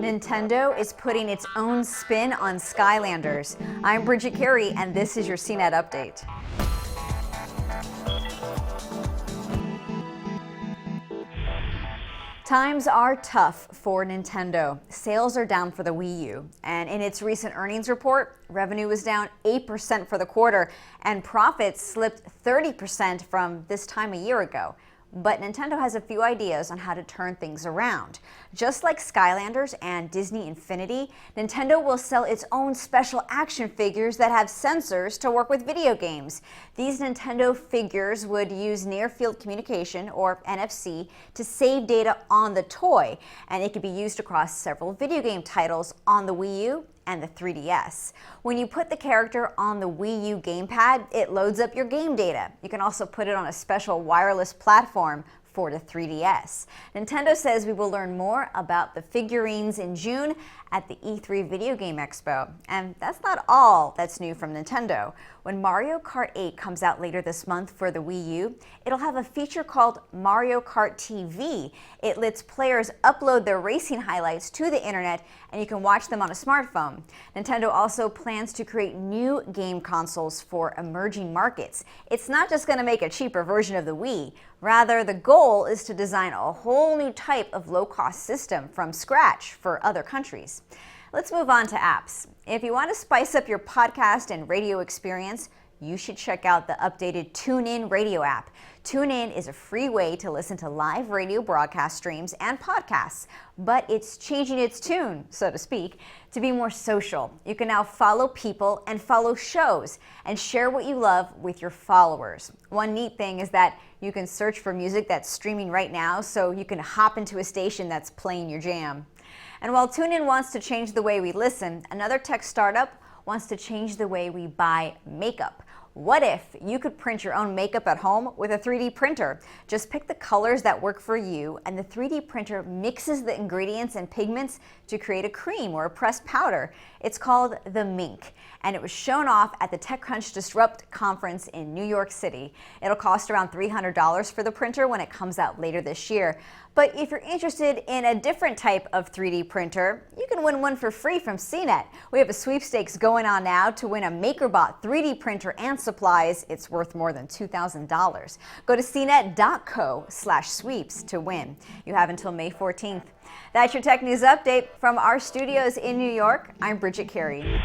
Nintendo is putting its own spin on Skylanders. I'm Bridget Carey, and this is your CNET update. Times are tough for Nintendo. Sales are down for the Wii U, and in its recent earnings report, revenue was down 8% for the quarter, and profits slipped 30% from this time a year ago. But Nintendo has a few ideas on how to turn things around. Just like Skylanders and Disney Infinity, Nintendo will sell its own special action figures that have sensors to work with video games. These Nintendo figures would use near-field communication, or NFC, to save data on the toy, and it could be used across several video game titles on the Wii U and the 3DS. When you put the character on the Wii U gamepad, it loads up your game data. You can also put it on a special wireless platform for the 3DS. Nintendo says we will learn more about the figurines in June at the E3 Video Game Expo. And that's not all that's new from Nintendo. When Mario Kart 8 comes out later this month for the Wii U, it'll have a feature called Mario Kart TV. It lets players upload their racing highlights to the internet, and you can watch them on a smartphone. Nintendo also plans to create new game consoles for emerging markets. It's not just going to make a cheaper version of the Wii. Rather, the goal is to design a whole new type of low-cost system from scratch for other countries. Let's move on to apps. If you want to spice up your podcast and radio experience, you should check out the updated TuneIn Radio app. TuneIn is a free way to listen to live radio broadcast streams and podcasts, but it's changing its tune, so to speak, to be more social. You can now follow people and follow shows and share what you love with your followers. One neat thing is that you can search for music that's streaming right now, so you can hop into a station that's playing your jam. And while TuneIn wants to change the way we listen, another tech startup wants to change the way we buy makeup. What if you could print your own makeup at home with a 3D printer? Just pick the colors that work for you, and the 3D printer mixes the ingredients and pigments to create a cream or a pressed powder. It's called the Mink, and it was shown off at the TechCrunch Disrupt conference in New York City. It'll cost around $300 for the printer when it comes out later this year. But if you're interested in a different type of 3D printer, you can win one for free from CNET. We have a sweepstakes going on now to win a MakerBot 3D printer and supplies. It's worth more than $2,000. Go to cnet.co/sweeps to win. You have until May 14th. That's your Tech News Update from our studios in New York. I'm Bridget Carey.